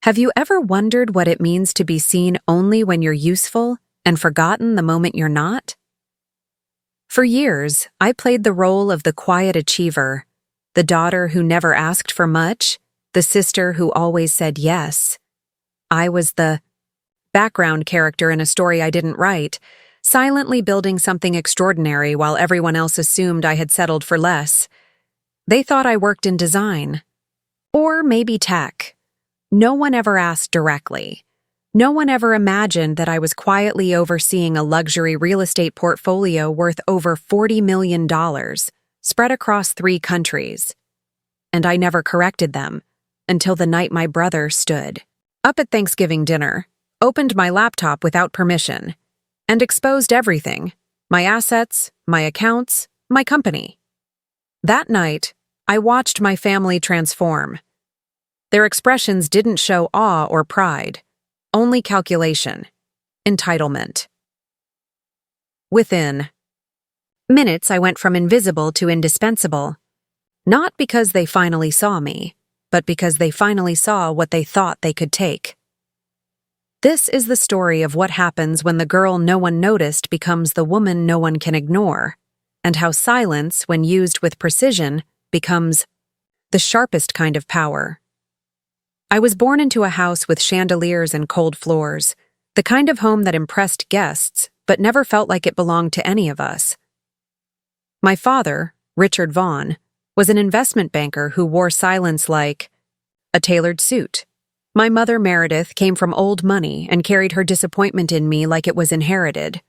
Have you ever wondered what it means to be seen only when you're useful and forgotten the moment you're not? For years, I played the role of the quiet achiever, the daughter who never asked for much, the sister who always said yes. I was the background character in a story I didn't write, silently building something extraordinary while everyone else assumed I had settled for less. They thought I worked in design. Or maybe tech. No one ever asked directly. No one ever imagined that I was quietly overseeing a luxury real estate portfolio worth over $40 million, spread across 3 countries. And I never corrected them, until the night my brother stood up at Thanksgiving dinner, opened my laptop without permission, and exposed everything: my assets, my accounts, my company. That night, I watched my family transform. Their expressions didn't show awe or pride, only calculation, entitlement. Within minutes, I went from invisible to indispensable, not because they finally saw me, but because they finally saw what they thought they could take. This is the story of what happens when the girl no one noticed becomes the woman no one can ignore, and how silence, when used with precision, becomes the sharpest kind of power. I was born into a house with chandeliers and cold floors, the kind of home that impressed guests but never felt like it belonged to any of us. My father, Richard Vaughn, was an investment banker who wore silence like a tailored suit. My mother, Meredith, came from old money and carried her disappointment in me like it was inherited.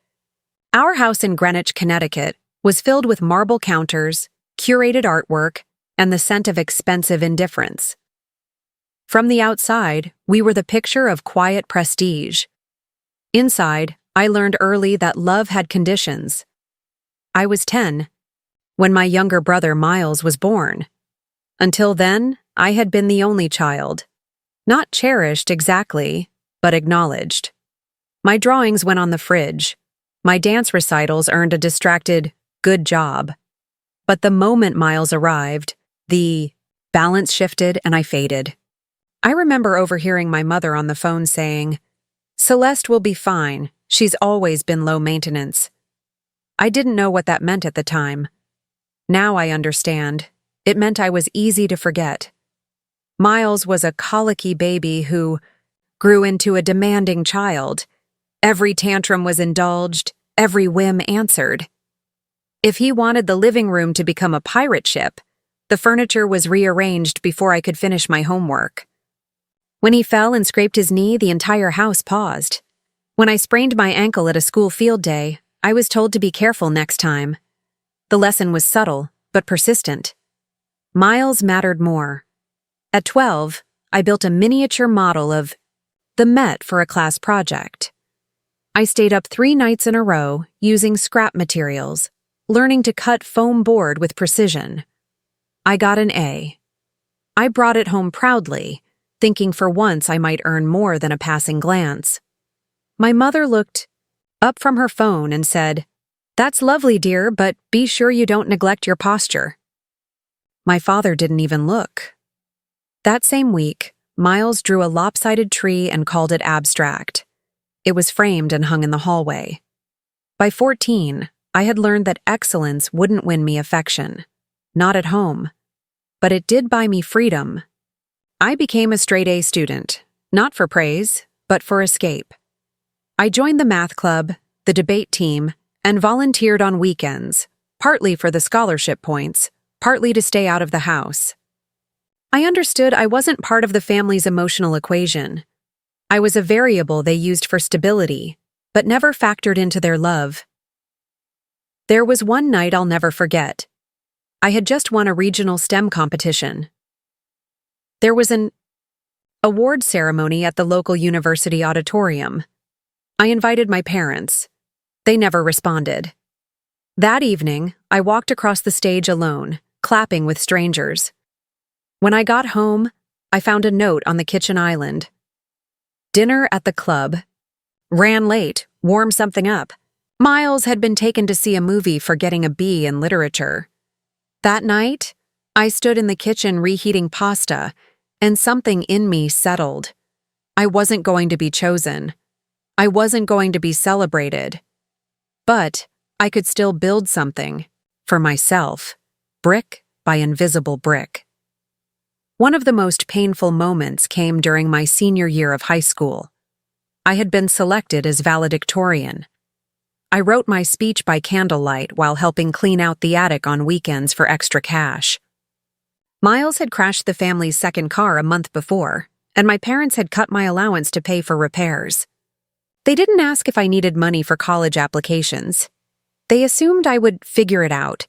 Our house in Greenwich, Connecticut, was filled with marble counters, curated artwork, and the scent of expensive indifference. From the outside, we were the picture of quiet prestige. Inside, I learned early that love had conditions. I was 10 when my younger brother Miles was born. Until then, I had been the only child. Not cherished exactly, but acknowledged. My drawings went on the fridge. My dance recitals earned a distracted, good job. But the moment Miles arrived, the balance shifted and I faded. I remember overhearing my mother on the phone saying, "Celeste will be fine. She's always been low maintenance." I didn't know what that meant at the time. Now I understand. It meant I was easy to forget. Miles was a colicky baby who grew into a demanding child. Every tantrum was indulged, every whim answered. If he wanted the living room to become a pirate ship, the furniture was rearranged before I could finish my homework. When he fell and scraped his knee, the entire house paused. When I sprained my ankle at a school field day, I was told to be careful next time. The lesson was subtle, but persistent. Miles mattered more. At 12, I built a miniature model of the Met for a class project. I stayed up 3 nights in a row using scrap materials, learning to cut foam board with precision. I got an A. I brought it home proudly, thinking for once I might earn more than a passing glance. My mother looked up from her phone and said, "That's lovely, dear, but be sure you don't neglect your posture." My father didn't even look. That same week, Miles drew a lopsided tree and called it abstract. It was framed and hung in the hallway. By 14, I had learned that excellence wouldn't win me affection. Not at home. But it did buy me freedom. I became a straight-A student, not for praise, but for escape. I joined the math club, the debate team, and volunteered on weekends, partly for the scholarship points, partly to stay out of the house. I understood I wasn't part of the family's emotional equation. I was a variable they used for stability, but never factored into their love. There was one night I'll never forget. I had just won a regional STEM competition. There was an award ceremony at the local university auditorium. I invited my parents. They never responded. That evening, I walked across the stage alone, clapping with strangers. When I got home, I found a note on the kitchen island. Dinner at the club. Ran late, warm something up. Miles had been taken to see a movie for getting a B in literature. That night, I stood in the kitchen reheating pasta, and something in me settled. I wasn't going to be chosen. I wasn't going to be celebrated. But I could still build something for myself, brick by invisible brick. One of the most painful moments came during my senior year of high school. I had been selected as valedictorian. I wrote my speech by candlelight while helping clean out the attic on weekends for extra cash. Miles had crashed the family's second car a month before, and my parents had cut my allowance to pay for repairs. They didn't ask if I needed money for college applications. They assumed I would figure it out.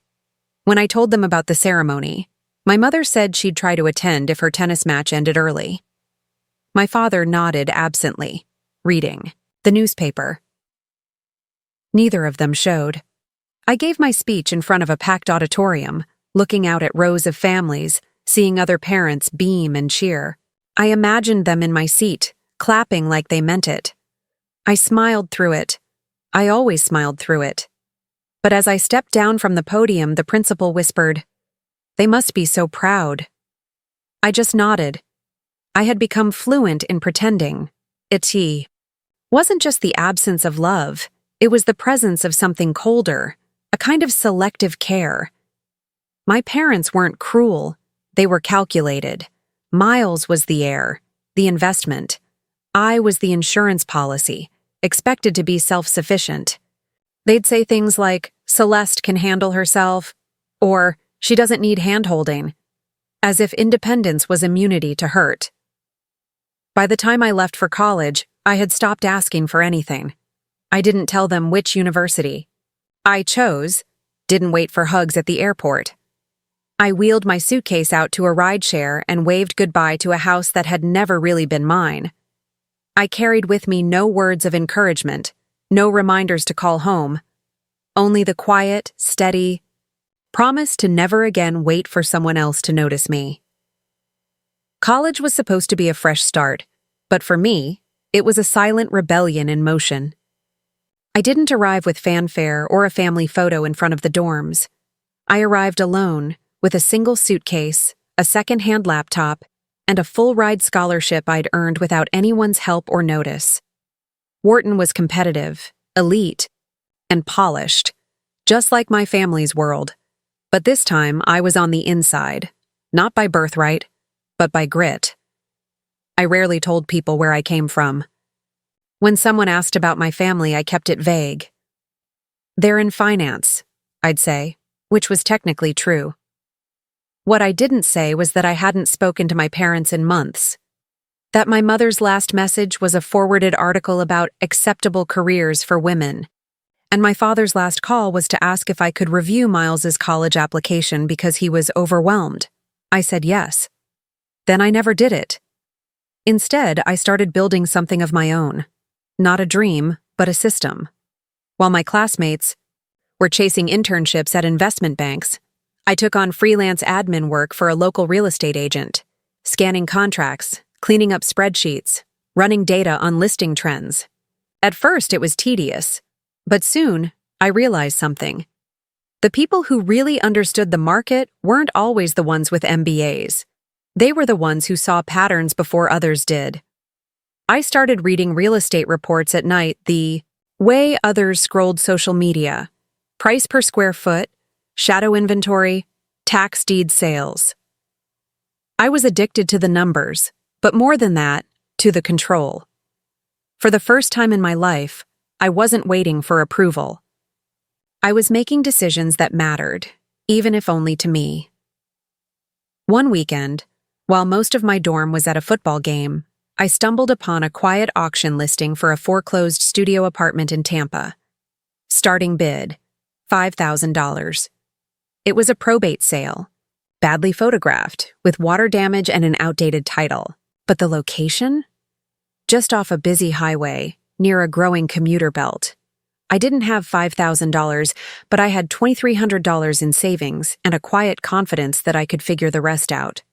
When I told them about the ceremony, my mother said she'd try to attend if her tennis match ended early. My father nodded absently, reading the newspaper. Neither of them showed. I gave my speech in front of a packed auditorium, looking out at rows of families, seeing other parents beam and cheer. I imagined them in my seat, clapping like they meant it. I smiled through it. I always smiled through it. But as I stepped down from the podium, the principal whispered, "They must be so proud." I just nodded. I had become fluent in pretending. It wasn't just the absence of love, it was the presence of something colder, a kind of selective care. My parents weren't cruel, they were calculated. Miles was the heir, the investment. I was the insurance policy, expected to be self-sufficient. They'd say things like, "Celeste can handle herself," or "She doesn't need hand-holding," as if independence was immunity to hurt. By the time I left for college, I had stopped asking for anything. I didn't tell them which university. I chose, didn't wait for hugs at the airport. I wheeled my suitcase out to a rideshare and waved goodbye to a house that had never really been mine. I carried with me no words of encouragement, no reminders to call home, only the quiet, steady promise to never again wait for someone else to notice me. College was supposed to be a fresh start, but for me, it was a silent rebellion in motion. I didn't arrive with fanfare or a family photo in front of the dorms. I arrived alone, with a single suitcase, a second-hand laptop, and a full-ride scholarship I'd earned without anyone's help or notice. Wharton was competitive, elite, and polished, just like my family's world. But this time, I was on the inside, not by birthright, but by grit. I rarely told people where I came from. When someone asked about my family, I kept it vague. "They're in finance," I'd say, which was technically true. What I didn't say was that I hadn't spoken to my parents in months, that my mother's last message was a forwarded article about acceptable careers for women, and my father's last call was to ask if I could review Miles's college application because he was overwhelmed. I said yes. Then I never did it. Instead, I started building something of my own. Not a dream, but a system. While my classmates were chasing internships at investment banks, I took on freelance admin work for a local real estate agent, scanning contracts, cleaning up spreadsheets, running data on listing trends. At first, it was tedious, but soon, I realized something. The people who really understood the market weren't always the ones with MBAs. They were the ones who saw patterns before others did. I started reading real estate reports at night the way others scrolled social media: price per square foot, shadow inventory, tax deed sales. I was addicted to the numbers, but more than that, to the control. For the first time in my life, I wasn't waiting for approval. I was making decisions that mattered, even if only to me. One weekend, while most of my dorm was at a football game, I stumbled upon a quiet auction listing for a foreclosed studio apartment in Tampa. Starting bid, $5,000. It was a probate sale, badly photographed, with water damage and an outdated title. But the location? Just off a busy highway, near a growing commuter belt. I didn't have $5,000, but I had $2,300 in savings and a quiet confidence that I could figure the rest out.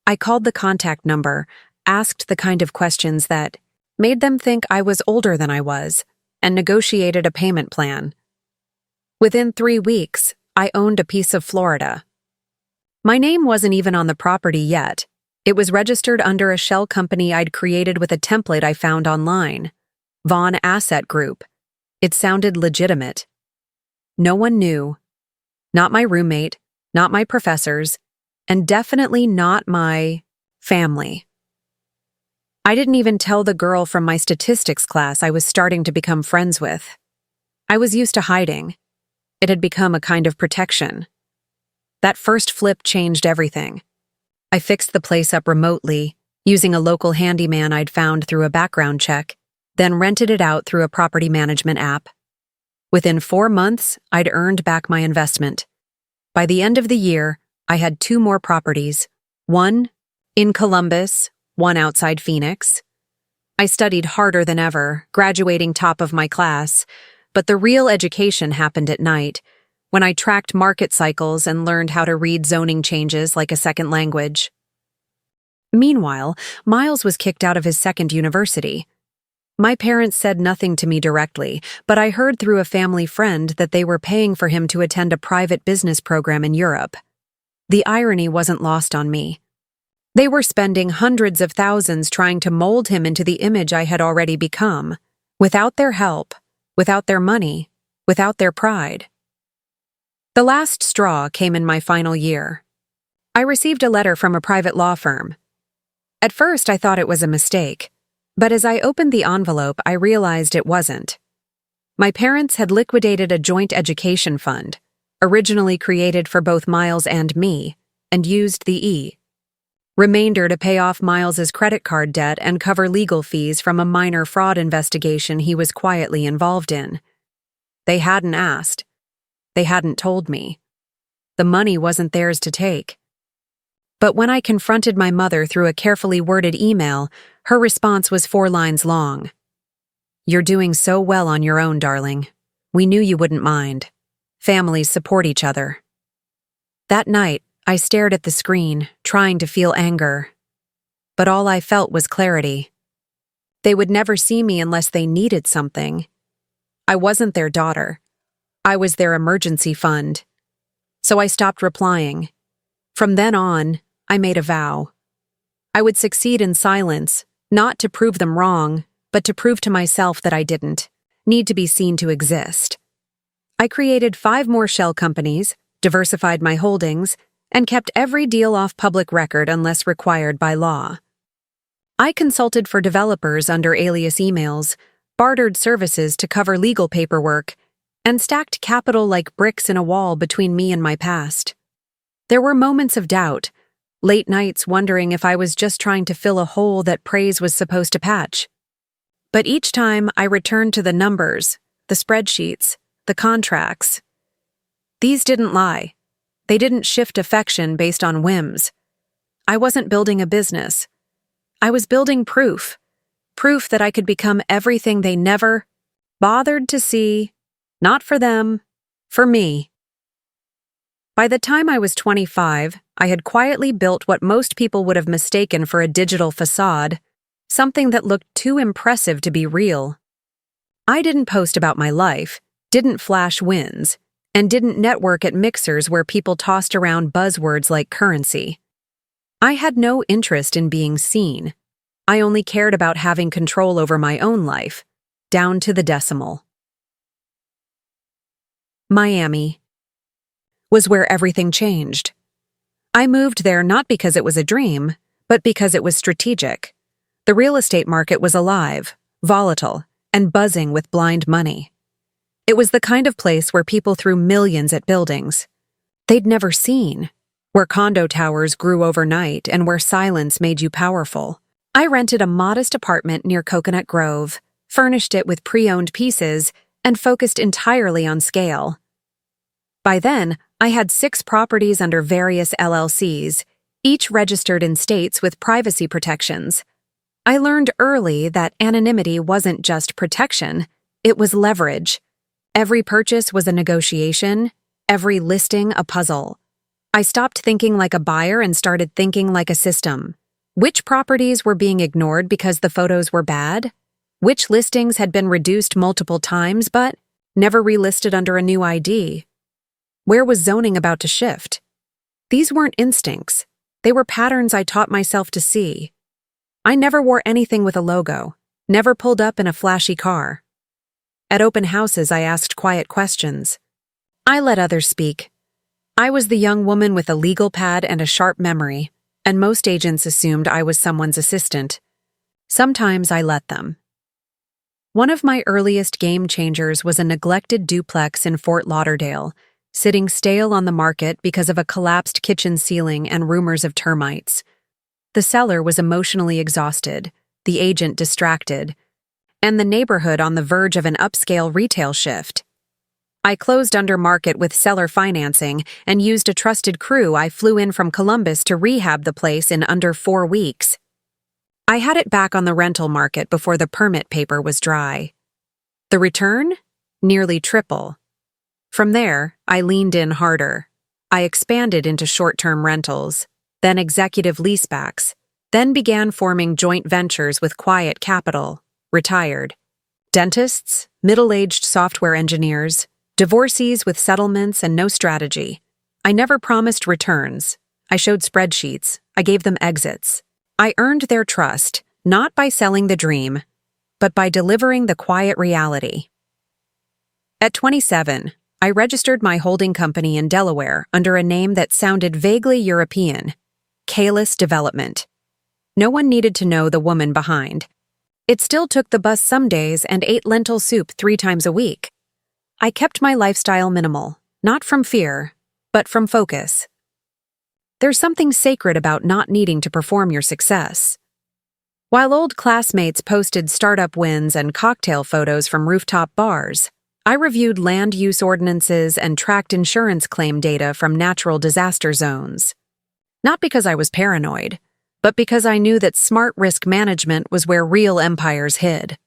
I called the contact number, asked the kind of questions that made them think I was older than I was, and negotiated a payment plan. Within 3 weeks, I owned a piece of Florida. My name wasn't even on the property yet, It was registered under a shell company I'd created with a template I found online, Vaughn Asset Group. It sounded legitimate. No one knew. Not my roommate, not my professors, and definitely not my family. I didn't even tell the girl from my statistics class I was starting to become friends with. I was used to hiding. It had become a kind of protection. That first flip changed everything. I fixed the place up remotely, using a local handyman I'd found through a background check, then rented it out through a property management app. Within 4 months, I'd earned back my investment. By the end of the year, I had 2 more properties, one in Columbus, one outside Phoenix. I studied harder than ever, graduating top of my class, but the real education happened at night, when I tracked market cycles and learned how to read zoning changes like a second language. Meanwhile, Miles was kicked out of his second university. My parents said nothing to me directly, but I heard through a family friend that they were paying for him to attend a private business program in Europe. The irony wasn't lost on me. They were spending hundreds of thousands trying to mold him into the image I had already become, without their help, without their money, without their pride. The last straw came in my final year. I received a letter from a private law firm. At first, I thought it was a mistake. But as I opened the envelope, I realized it wasn't. My parents had liquidated a joint education fund, originally created for both Miles and me, and used the remainder to pay off Miles's credit card debt and cover legal fees from a minor fraud investigation he was quietly involved in. They hadn't asked. They hadn't told me. The money wasn't theirs to take. But when I confronted my mother through a carefully worded email, her response was 4 lines long. "You're doing so well on your own, darling. We knew you wouldn't mind. Families support each other." That night, I stared at the screen, trying to feel anger. But all I felt was clarity. They would never see me unless they needed something. I wasn't their daughter. I was their emergency fund. So I stopped replying. From then on, I made a vow. I would succeed in silence, not to prove them wrong, but to prove to myself that I didn't need to be seen to exist. I created 5 more shell companies, diversified my holdings, and kept every deal off public record unless required by law. I consulted for developers under alias emails, bartered services to cover legal paperwork, and stacked capital like bricks in a wall between me and my past. There were moments of doubt, late nights wondering if I was just trying to fill a hole that praise was supposed to patch. But each time I returned to the numbers, the spreadsheets, the contracts. These didn't lie. They didn't shift affection based on whims. I wasn't building a business. I was building proof. Proof that I could become everything they never bothered to see, not for them, for me. By the time I was 25, I had quietly built what most people would have mistaken for a digital facade, something that looked too impressive to be real. I didn't post about my life, didn't flash wins, and didn't network at mixers where people tossed around buzzwords like currency. I had no interest in being seen. I only cared about having control over my own life, down to the decimal. Miami was where everything changed. I moved there not because it was a dream, but because it was strategic. The real estate market was alive, volatile, and buzzing with blind money. It was the kind of place where people threw millions at buildings they'd never seen, where condo towers grew overnight and where silence made you powerful. I rented a modest apartment near Coconut Grove, furnished it with pre-owned pieces, and focused entirely on scale. By then, I had 6 properties under various LLCs, each registered in states with privacy protections. I learned early that anonymity wasn't just protection, it was leverage. Every purchase was a negotiation, every listing a puzzle. I stopped thinking like a buyer and started thinking like a system. Which properties were being ignored because the photos were bad? Which listings had been reduced multiple times but never relisted under a new ID? Where was zoning about to shift? These weren't instincts. They were patterns I taught myself to see. I never wore anything with a logo, never pulled up in a flashy car. At open houses, I asked quiet questions. I let others speak. I was the young woman with a legal pad and a sharp memory, and most agents assumed I was someone's assistant. Sometimes I let them. One of my earliest game changers was a neglected duplex in Fort Lauderdale, sitting stale on the market because of a collapsed kitchen ceiling and rumors of termites. The seller was emotionally exhausted, the agent distracted, and the neighborhood on the verge of an upscale retail shift. I closed under market with seller financing and used a trusted crew I flew in from Columbus to rehab the place in under 4 weeks. I had it back on the rental market before the permit paper was dry. The return? Nearly triple. From there, I leaned in harder. I expanded into short-term rentals, then executive leasebacks, then began forming joint ventures with quiet capital, retired. Dentists, middle-aged software engineers, divorcees with settlements and no strategy. I never promised returns. I showed spreadsheets. I gave them exits. I earned their trust, not by selling the dream, but by delivering the quiet reality. At 27, I registered my holding company in Delaware under a name that sounded vaguely European, Celeste Development. No one needed to know the woman behind. It still took the bus some days and ate lentil soup 3 times a week. I kept my lifestyle minimal, not from fear, but from focus. There's something sacred about not needing to perform your success. While old classmates posted startup wins and cocktail photos from rooftop bars, I reviewed land use ordinances and tracked insurance claim data from natural disaster zones. Not because I was paranoid, but because I knew that smart risk management was where real empires hid.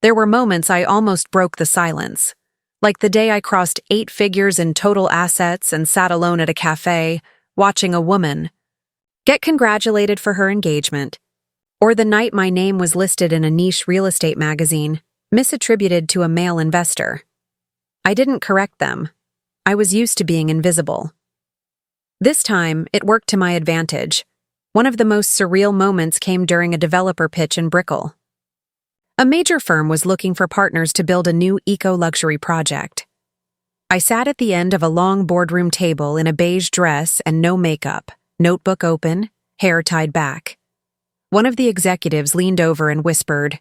There were moments I almost broke the silence, like the day I crossed 8 figures in total assets and sat alone at a cafe, watching a woman get congratulated for her engagement, or the night my name was listed in a niche real estate magazine, misattributed to a male investor. I didn't correct them. I was used to being invisible. This time, it worked to my advantage. One of the most surreal moments came during a developer pitch in Brickell. A major firm was looking for partners to build a new eco-luxury project. I sat at the end of a long boardroom table in a beige dress and no makeup, notebook open, hair tied back. One of the executives leaned over and whispered,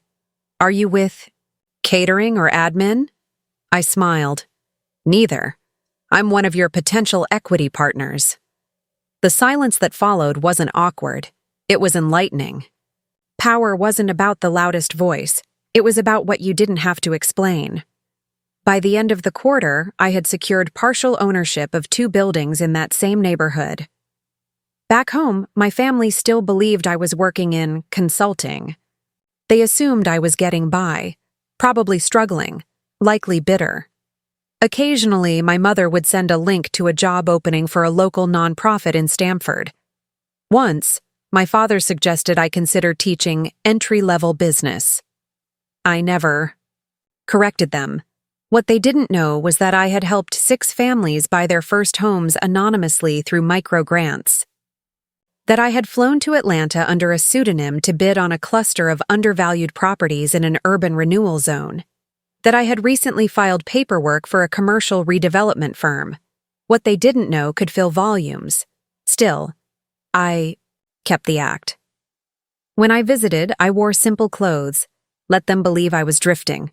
"Are you with catering or admin?" I smiled. "Neither. I'm one of your potential equity partners." The silence that followed wasn't awkward. It was enlightening. Power wasn't about the loudest voice. It was about what you didn't have to explain. By the end of the quarter, I had secured partial ownership of 2 buildings in that same neighborhood. Back home, my family still believed I was working in consulting. They assumed I was getting by, probably struggling, likely bitter. Occasionally, my mother would send a link to a job opening for a local nonprofit in Stamford. Once, my father suggested I consider teaching entry-level business. I never corrected them. What they didn't know was that I had helped 6 families buy their first homes anonymously through micro-grants. That I had flown to Atlanta under a pseudonym to bid on a cluster of undervalued properties in an urban renewal zone. That I had recently filed paperwork for a commercial redevelopment firm. What they didn't know could fill volumes. Still, I kept the act. When I visited, I wore simple clothes, let them believe I was drifting.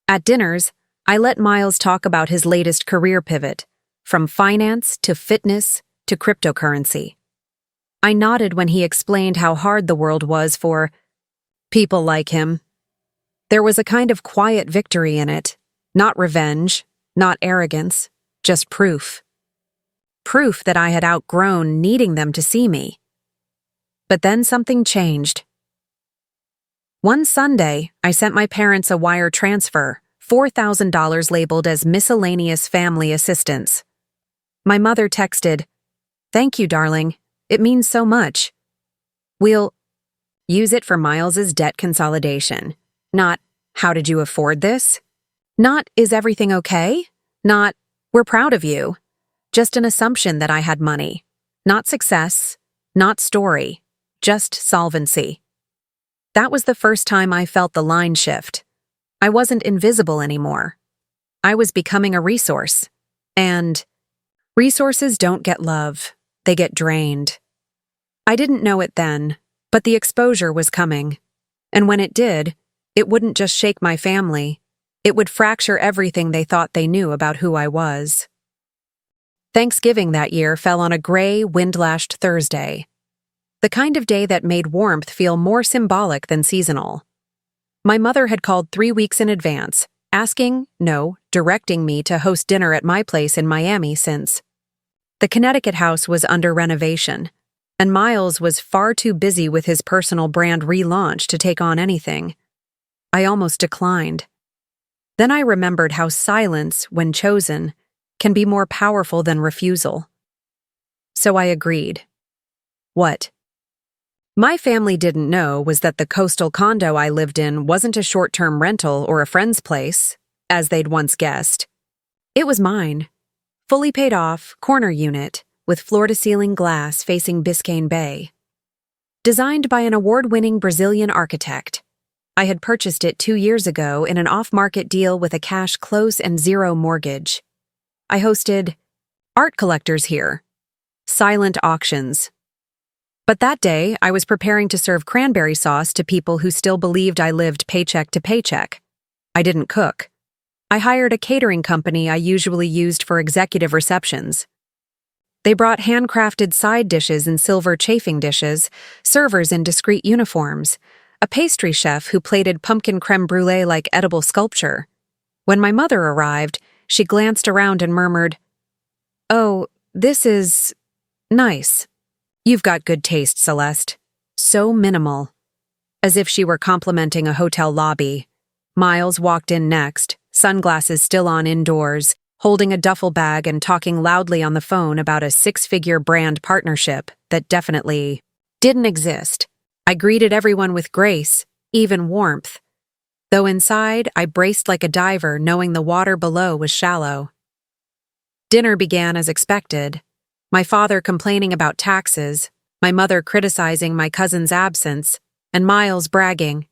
At dinners, I let Miles talk about his latest career pivot, from finance to fitness to cryptocurrency. I nodded when he explained how hard the world was for people like him. There was a kind of quiet victory in it, not revenge, not arrogance, just proof. Proof that I had outgrown needing them to see me. But then something changed. One Sunday, I sent my parents a wire transfer, $4,000 labeled as miscellaneous family assistance. My mother texted, "Thank you, darling. It means so much. We'll use it for Miles's debt consolidation. Not, how did you afford this? Not, is everything okay? Not, we're proud of you. Just an assumption that I had money. Not success. Not story, just solvency. That was the first time I felt the line shift. I wasn't invisible anymore. I was becoming a resource. And resources don't get love, they get drained. I didn't know it then, but the exposure was coming. And when it did, it wouldn't just shake my family, it would fracture everything they thought they knew about who I was. Thanksgiving that year fell on a gray, wind-lashed Thursday. The kind of day that made warmth feel more symbolic than seasonal. My mother had called 3 weeks in advance, directing me to host dinner at my place in Miami since the Connecticut house was under renovation, and Miles was far too busy with his personal brand relaunch to take on anything. I almost declined. Then I remembered how silence, when chosen, can be more powerful than refusal. So I agreed. What my family didn't know was that the coastal condo I lived in wasn't a short-term rental or a friend's place, as they'd once guessed. It was mine. Fully paid off, corner unit, with floor-to-ceiling glass facing Biscayne Bay. Designed by an award-winning Brazilian architect, I had purchased it 2 years ago in an off-market deal with a cash close and zero mortgage. I hosted art collectors here. Silent auctions. But that day, I was preparing to serve cranberry sauce to people who still believed I lived paycheck to paycheck. I didn't cook. I hired a catering company I usually used for executive receptions. They brought handcrafted side dishes in silver chafing dishes, servers in discreet uniforms, a pastry chef who plated pumpkin creme brulee like edible sculpture. When my mother arrived, she glanced around and murmured, "Oh, this is nice. You've got good taste, Celeste. So minimal." As if she were complimenting a hotel lobby. Miles walked in next, sunglasses still on indoors, holding a duffel bag and talking loudly on the phone about a 6-figure brand partnership that definitely didn't exist. I greeted everyone with grace, even warmth. Though inside, I braced like a diver knowing the water below was shallow. Dinner began as expected. My father complaining about taxes, my mother criticizing my cousin's absence, and Miles bragging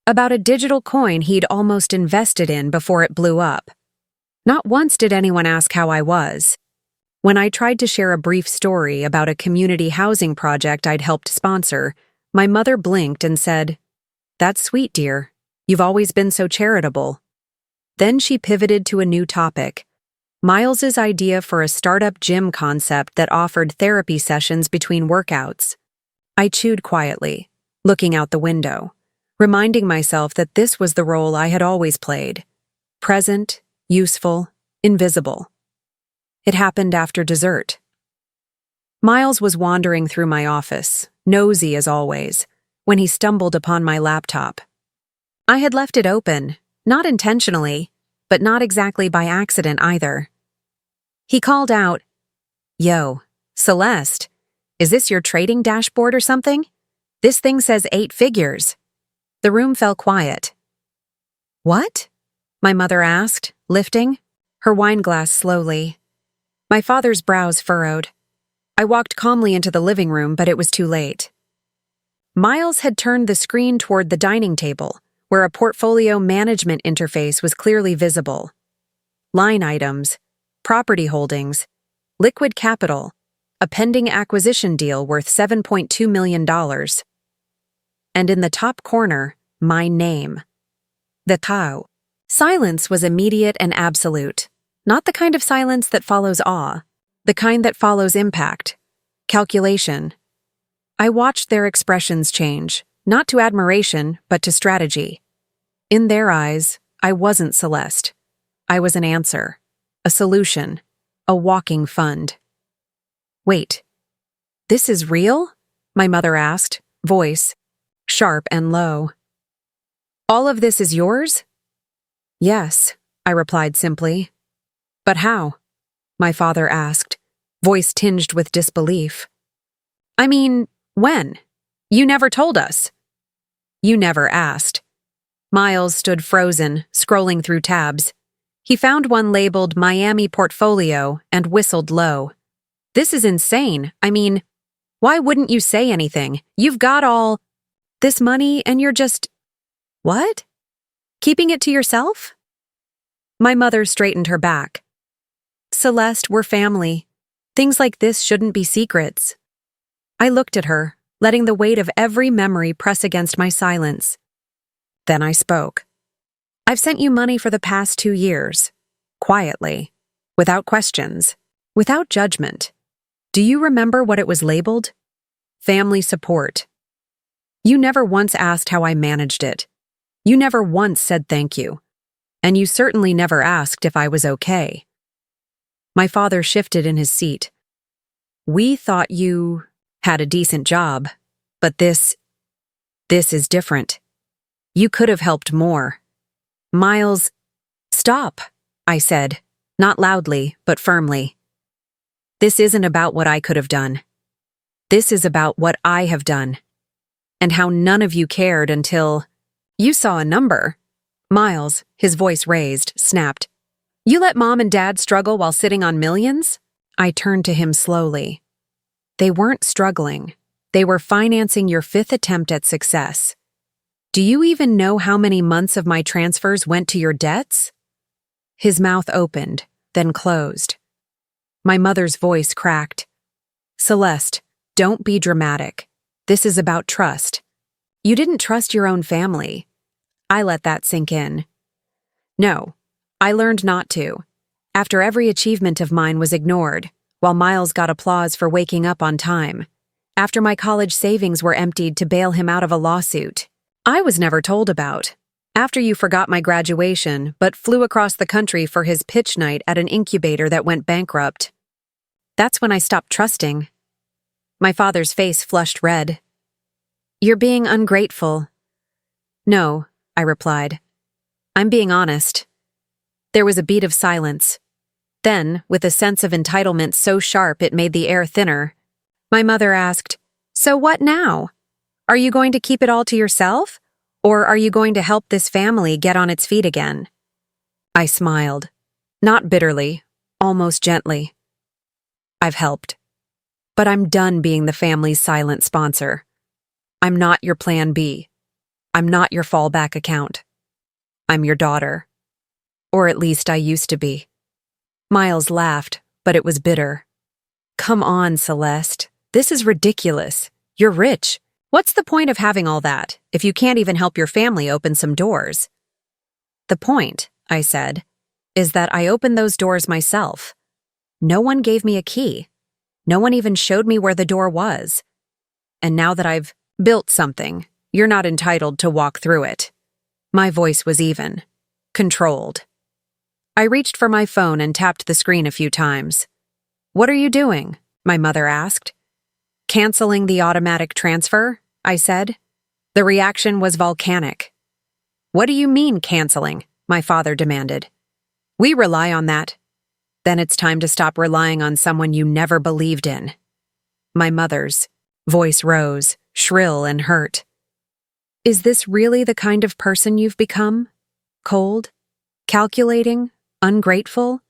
about a digital coin he'd almost invested in before it blew up. Not once did anyone ask how I was. When I tried to share a brief story about a community housing project I'd helped sponsor, my mother blinked and said, "That's sweet, dear. You've always been so charitable." Then she pivoted to a new topic. Miles's idea for a startup gym concept that offered therapy sessions between workouts. I chewed quietly, looking out the window, reminding myself that this was the role I had always played. Present, useful, invisible. It happened after dessert. Miles was wandering through my office, nosy as always, when he stumbled upon my laptop. I had left it open, not intentionally, but not exactly by accident either. He called out, "Yo, Celeste, is this your trading dashboard or something? This thing says 8 figures." The room fell quiet. "What?" my mother asked, lifting her wine glass slowly. My father's brows furrowed. I walked calmly into the living room, but it was too late. Miles had turned the screen toward the dining table, where a portfolio management interface was clearly visible. Line items, property holdings, liquid capital, a pending acquisition deal worth $7.2 million. And in the top corner, my name. The cow. Silence was immediate and absolute. Not the kind of silence that follows awe, the kind that follows impact, calculation. I watched their expressions change, not to admiration, but to strategy. In their eyes, I wasn't Celeste. I was an answer, a solution, a walking fund. "Wait, this is real?" my mother asked, voice sharp and low. "All of this is yours?" "Yes," I replied simply. "But how?" my father asked, voice tinged with disbelief. "I mean, when? You never told us." "You never asked." Miles stood frozen, scrolling through tabs. He found one labeled Miami Portfolio and whistled low. "This is insane. I mean, Why wouldn't you say anything? You've got all this money and you're just… What? Keeping it to yourself? My mother straightened her back. Celeste, we're family. Things like this shouldn't be secrets. I looked at her, letting the weight of every memory press against my silence. Then I spoke. I've sent you money for the past 2 years. Quietly. Without questions. Without judgment. Do you remember what it was labeled? Family support. You never once asked how I managed it. You never once said thank you. And you certainly never asked if I was okay. My father shifted in his seat. We thought you had a decent job, but this is different. You could have helped more. Miles, stop, I said, not loudly, but firmly. This isn't about what I could have done. This is about what I have done. And how none of you cared until… You saw a number. Miles, his voice raised, snapped. You let Mom and Dad struggle while sitting on millions? I turned to him slowly. They weren't struggling. They were financing your 5th attempt at success. Do you even know how many months of my transfers went to your debts? His mouth opened, then closed. My mother's voice cracked. Celeste, don't be dramatic. This is about trust. You didn't trust your own family. I let that sink in. No, I learned not to. After every achievement of mine was ignored, while Miles got applause for waking up on time. After my college savings were emptied to bail him out of a lawsuit. I was never told about. After you forgot my graduation, but flew across the country for his pitch night at an incubator that went bankrupt. That's when I stopped trusting. My father's face flushed red. You're being ungrateful. No, I replied. I'm being honest. There was a beat of silence. Then, with a sense of entitlement so sharp it made the air thinner, my mother asked, So what now? Are you going to keep it all to yourself? Or are you going to help this family get on its feet again? I smiled. Not bitterly, almost gently. I've helped. But I'm done being the family's silent sponsor. I'm not your plan B. I'm not your fallback account. I'm your daughter. Or at least I used to be. Miles laughed, but it was bitter. Come on, Celeste. This is ridiculous. You're rich. What's the point of having all that if you can't even help your family open some doors? The point, I said, is that I opened those doors myself. No one gave me a key. No one even showed me where the door was. And now that I've built something, you're not entitled to walk through it. My voice was even, controlled. I reached for my phone and tapped the screen a few times. What are you doing? My mother asked. Canceling the automatic transfer, I said. The reaction was volcanic. What do you mean canceling? My father demanded. We rely on that. Then it's time to stop relying on someone you never believed in. My mother's voice rose, shrill and hurt. Is this really the kind of person you've become? Cold? Calculating? Ungrateful?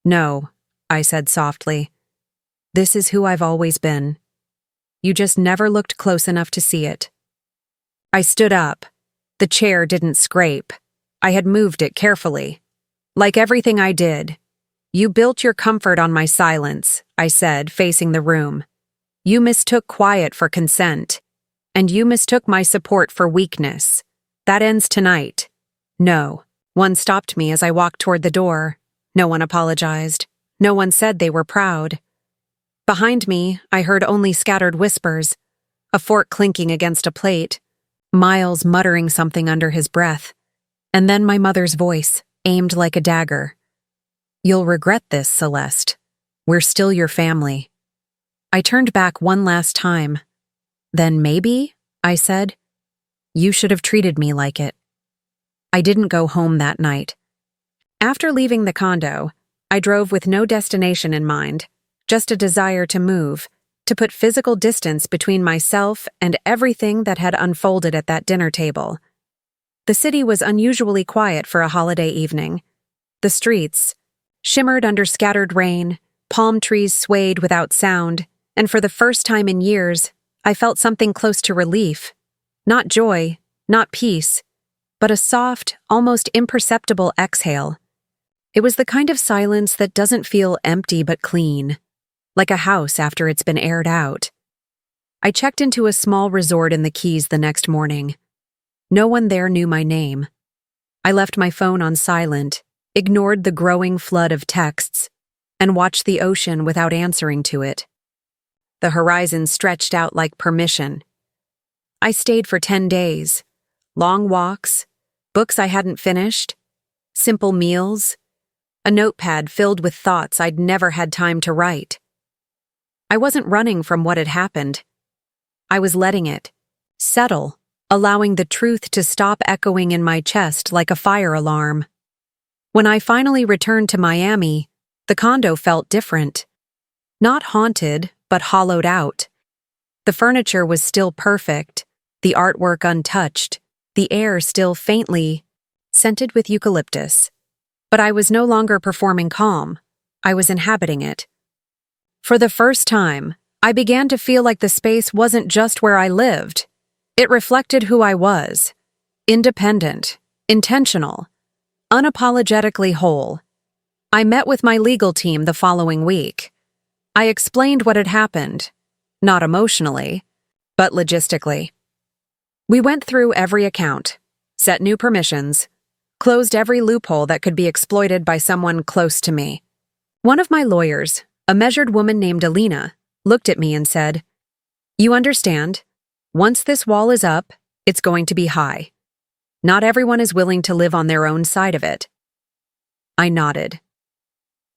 No, I said softly. This is who I've always been. You just never looked close enough to see it. I stood up. The chair didn't scrape. I had moved it carefully. Like everything I did. You built your comfort on my silence, I said, facing the room. You mistook quiet for consent. And you mistook my support for weakness. That ends tonight. No. One stopped me as I walked toward the door. No one apologized. No one said they were proud. Behind me, I heard only scattered whispers, a fork clinking against a plate, Miles muttering something under his breath, and then my mother's voice, aimed like a dagger. You'll regret this, Celeste. We're still your family. I turned back one last time. Then maybe, I said, you should have treated me like it. I didn't go home that night. After leaving the condo, I drove with no destination in mind. Just a desire to move, to put physical distance between myself and everything that had unfolded at that dinner table. The city was unusually quiet for a holiday evening. The streets shimmered under scattered rain, palm trees swayed without sound, And for the first time in years, I felt something close to relief. Not joy, not peace, but a soft, almost imperceptible exhale. It was the kind of silence that doesn't feel empty but clean, like a house after it's been aired out. I checked into a small resort in the Keys the next morning. No one there knew my name. I left my phone on silent, ignored the growing flood of texts, and watched the ocean without answering to it. The horizon stretched out like permission. I stayed for 10 days. Long walks, books I hadn't finished, simple meals, a notepad filled with thoughts I'd never had time to write. I wasn't running from what had happened. I was letting it settle, allowing the truth to stop echoing in my chest like a fire alarm. When I finally returned to Miami, the condo felt different. Not haunted, but hollowed out. The furniture was still perfect, the artwork untouched, the air still faintly scented with eucalyptus. But I was no longer performing calm. I was inhabiting it. For the first time, I began to feel like the space wasn't just where I lived. It reflected who I was. Independent, intentional, unapologetically whole. I met with my legal team the following week. I explained what had happened, not emotionally, but logistically. We went through every account, set new permissions, closed every loophole that could be exploited by someone close to me. One of my lawyers, a measured woman named Alina, looked at me and said, "You understand, once this wall is up, it's going to be high. Not everyone is willing to live on their own side of it." I nodded.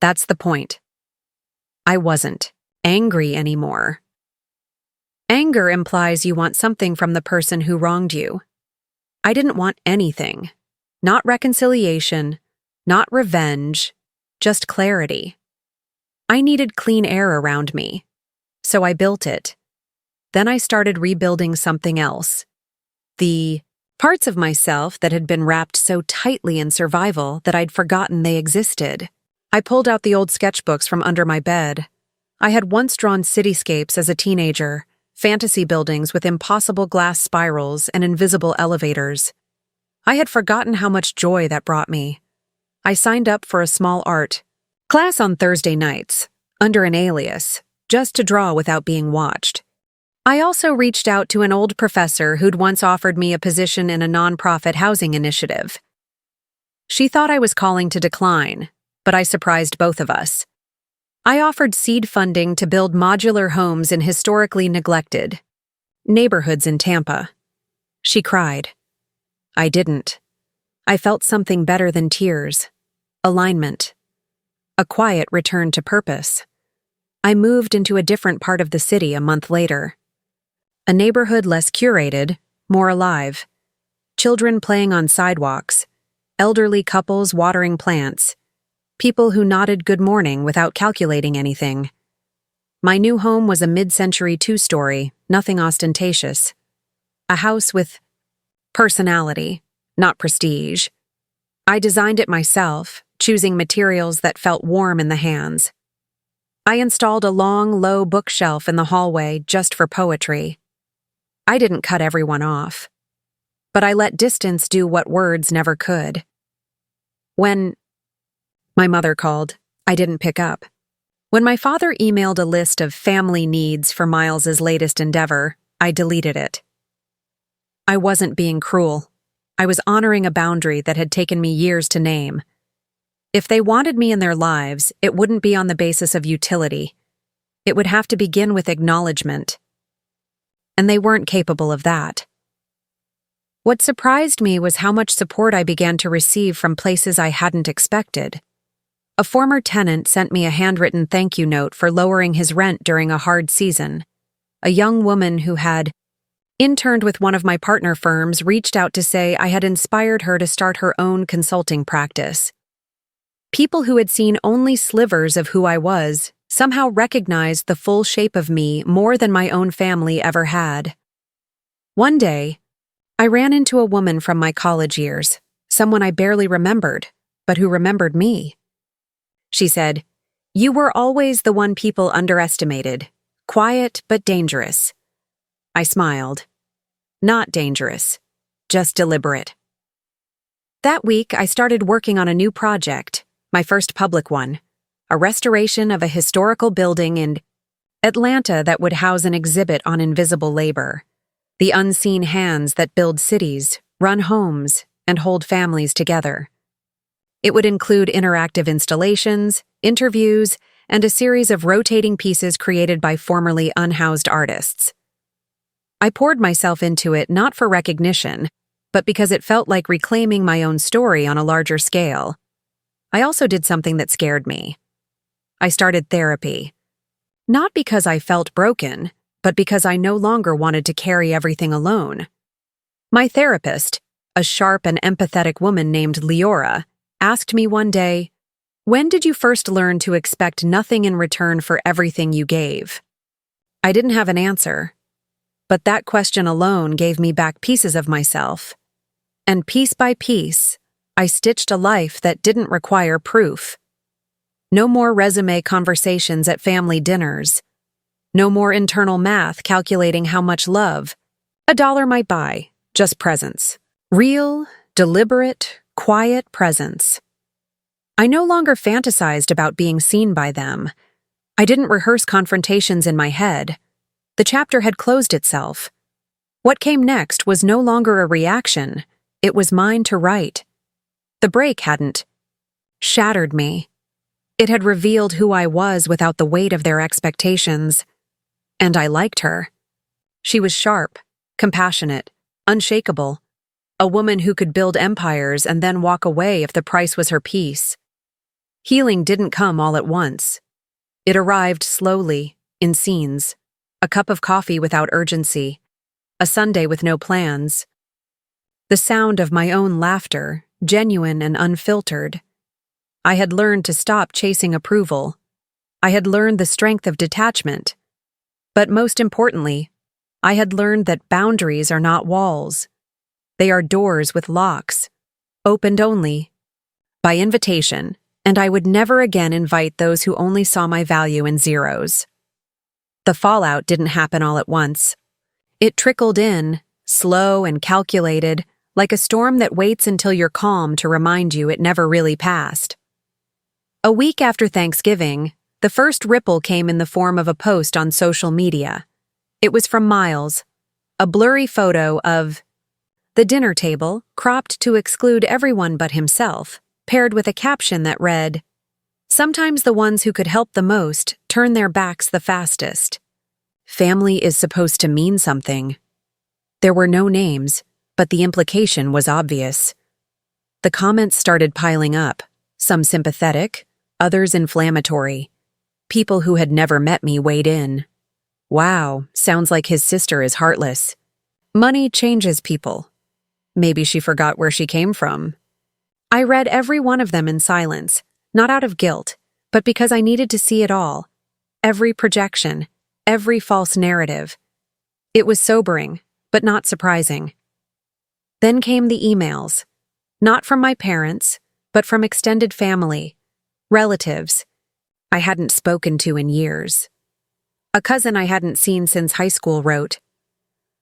That's the point. I wasn't angry anymore. Anger implies you want something from the person who wronged you. I didn't want anything. Not reconciliation, not revenge, just clarity. I needed clean air around me, so I built it. Then I started rebuilding something else. The parts of myself that had been wrapped so tightly in survival that I'd forgotten they existed. I pulled out the old sketchbooks from under my bed. I had once drawn cityscapes as a teenager, fantasy buildings with impossible glass spirals and invisible elevators. I had forgotten how much joy that brought me. I signed up for a small art class on Thursday nights, under an alias, just to draw without being watched. I also reached out to an old professor who'd once offered me a position in a nonprofit housing initiative. She thought I was calling to decline, but I surprised both of us. I offered seed funding to build modular homes in historically neglected neighborhoods in Tampa. She cried. I didn't. I felt something better than tears. Alignment. A quiet return to purpose. I moved into a different part of the city a month later. A neighborhood less curated, more alive. Children playing on sidewalks. Elderly couples watering plants. People who nodded good morning without calculating anything. My new home was a mid-century two-story, nothing ostentatious. A house with personality, not prestige. I designed it myself, choosing materials that felt warm in the hands. I installed a long, low bookshelf in the hallway just for poetry. I didn't cut everyone off, but I let distance do what words never could. When my mother called, I didn't pick up. When my father emailed a list of family needs for Miles's latest endeavor, I deleted it. I wasn't being cruel. I was honoring a boundary that had taken me years to name. If they wanted me in their lives, it wouldn't be on the basis of utility. It would have to begin with acknowledgement. And they weren't capable of that. What surprised me was how much support I began to receive from places I hadn't expected. A former tenant sent me a handwritten thank you note for lowering his rent during a hard season. A young woman who had interned with one of my partner firms reached out to say I had inspired her to start her own consulting practice. People who had seen only slivers of who I was somehow recognized the full shape of me more than my own family ever had. One day, I ran into a woman from my college years, someone I barely remembered, but who remembered me. She said, "You were always the one people underestimated. Quiet but dangerous. I smiled. Not dangerous, just deliberate. That week, I started working on a new project, my first public one, a restoration of a historical building in Atlanta that would house an exhibit on invisible labor, the unseen hands that build cities, run homes, and hold families together. It would include interactive installations, interviews, and a series of rotating pieces created by formerly unhoused artists. I poured myself into it not for recognition, but because it felt like reclaiming my own story on a larger scale. I also did something that scared me. I started therapy. Not because I felt broken, but because I no longer wanted to carry everything alone. My therapist, a sharp and empathetic woman named Leora, asked me one day, "When did you first learn to expect nothing in return for everything you gave?" I didn't have an answer, but that question alone gave me back pieces of myself. And piece by piece, I stitched a life that didn't require proof. No more resume conversations at family dinners. No more internal math calculating how much love $1 might buy, just presence. Real, deliberate, quiet presence. I no longer fantasized about being seen by them. I didn't rehearse confrontations in my head. The chapter had closed itself. What came next was no longer a reaction. It was mine to write. The break hadn't shattered me. It had revealed who I was without the weight of their expectations. And I liked her. She was sharp, compassionate, unshakable. A woman who could build empires and then walk away if the price was her peace. Healing didn't come all at once. It arrived slowly, in scenes. A cup of coffee without urgency. A Sunday with no plans. The sound of my own laughter, genuine and unfiltered. I had learned to stop chasing approval. I had learned the strength of detachment. But most importantly, I had learned that boundaries are not walls. They are doors with locks, opened only by invitation, and I would never again invite those who only saw my value in zeros. The fallout didn't happen all at once. It trickled in, slow and calculated, like a storm that waits until you're calm to remind you it never really passed. A week after Thanksgiving, the first ripple came in the form of a post on social media. It was from Miles, a blurry photo of the dinner table, cropped to exclude everyone but himself, paired with a caption that read, "Sometimes the ones who could help the most turn their backs the fastest." Family is supposed to mean something. There were no names, but the implication was obvious. The comments started piling up, some sympathetic, others inflammatory. People who had never met me weighed in. "Wow, sounds like his sister is heartless. Money changes people. Maybe she forgot where she came from." I read every one of them in silence, not out of guilt, but because I needed to see it all. Every projection, every false narrative. It was sobering, but not surprising. Then came the emails. Not from my parents, but from extended family, relatives I hadn't spoken to in years. A cousin I hadn't seen since high school wrote,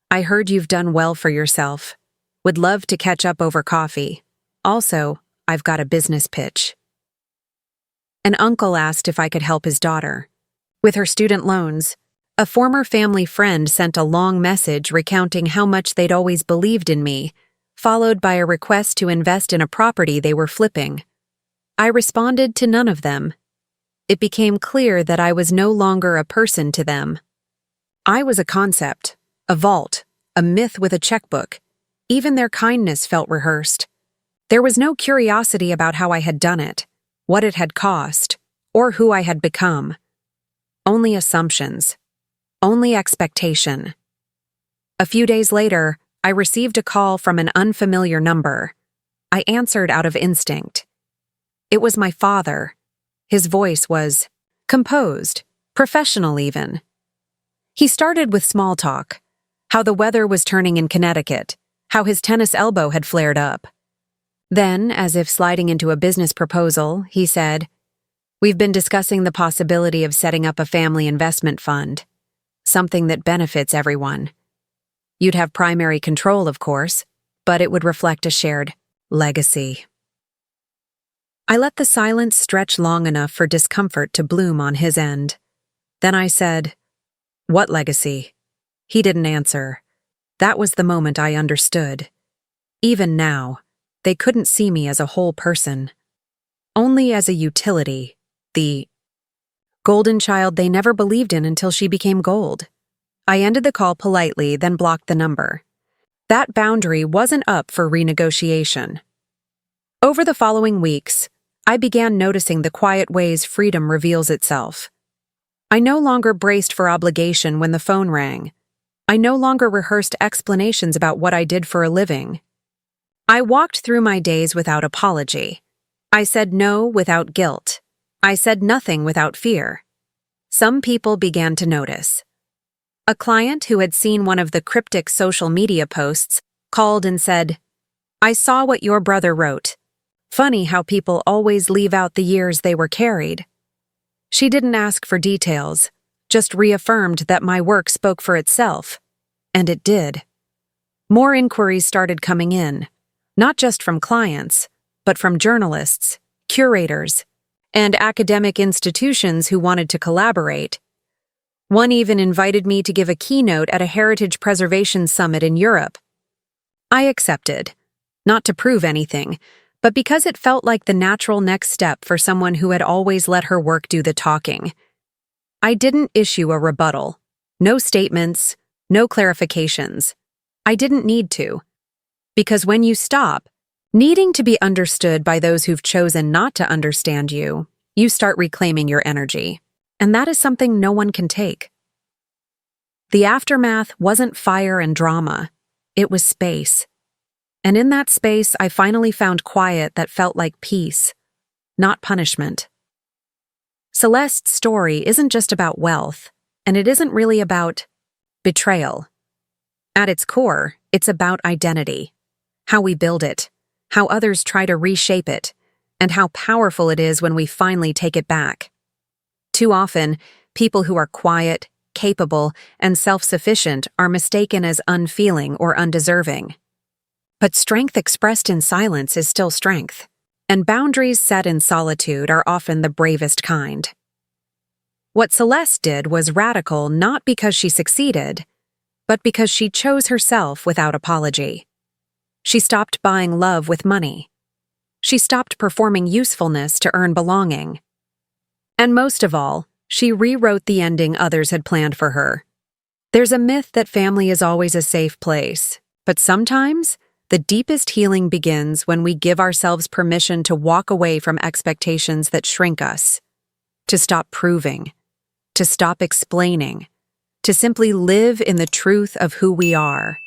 "I heard you've done well for yourself. Would love to catch up over coffee. Also, I've got a business pitch." An uncle asked if I could help his daughter with her student loans. A former family friend sent a long message recounting how much they'd always believed in me, followed by a request to invest in a property they were flipping. I responded to none of them. It became clear that I was no longer a person to them. I was a concept, a vault, a myth with a checkbook. Even their kindness felt rehearsed. There was no curiosity about how I had done it, what it had cost, or who I had become. Only assumptions. Only expectation. A few days later, I received a call from an unfamiliar number. I answered out of instinct. It was my father. His voice was composed, professional even. He started with small talk, how the weather was turning in Connecticut, how his tennis elbow had flared up. Then, as if sliding into a business proposal, he said, "We've been discussing the possibility of setting up a family investment fund. something that benefits everyone. You'd have primary control, of course, but it would reflect a shared legacy. I let the silence stretch long enough for discomfort to bloom on his end. Then I said, "What legacy?" He didn't answer. That was the moment I understood. Even now, they couldn't see me as a whole person. Only as a utility, the golden child they never believed in until she became gold. I ended the call politely, then blocked the number. That boundary wasn't up for renegotiation. Over the following weeks, I began noticing the quiet ways freedom reveals itself. I no longer braced for obligation when the phone rang. I no longer rehearsed explanations about what I did for a living. I walked through my days without apology. I said no without guilt. I said nothing without fear. Some people began to notice. A client who had seen one of the cryptic social media posts called and said, "I saw what your brother wrote. Funny how people always leave out the years they were carried." She didn't ask for details, just reaffirmed that my work spoke for itself. And it did. More inquiries started coming in, not just from clients, but from journalists, curators, and academic institutions who wanted to collaborate. One even invited me to give a keynote at a heritage preservation summit in Europe. I accepted, not to prove anything, but because it felt like the natural next step for someone who had always let her work do the talking. I didn't issue a rebuttal. No statements, no clarifications. I didn't need to. Because when you stop, needing to be understood by those who've chosen not to understand you, you start reclaiming your energy. And that is something no one can take. The aftermath wasn't fire and drama. It was space. And in that space, I finally found quiet that felt like peace, not punishment. Celeste's story isn't just about wealth, and it isn't really about betrayal. At its core, it's about identity, how we build it, how others try to reshape it, and how powerful it is when we finally take it back. Too often, people who are quiet, capable, and self-sufficient are mistaken as unfeeling or undeserving. But strength expressed in silence is still strength, and boundaries set in solitude are often the bravest kind. What Celeste did was radical not because she succeeded, but because she chose herself without apology. She stopped buying love with money. She stopped performing usefulness to earn belonging. And most of all, she rewrote the ending others had planned for her. There's a myth that family is always a safe place, but sometimes the deepest healing begins when we give ourselves permission to walk away from expectations that shrink us, to stop proving, to stop explaining, to simply live in the truth of who we are.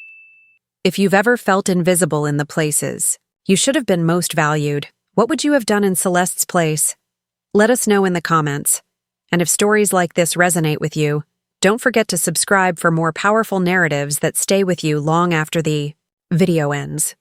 If you've ever felt invisible in the places you should have been most valued, what would you have done in Celeste's place? Let us know in the comments. And if stories like this resonate with you, don't forget to subscribe for more powerful narratives that stay with you long after the video ends.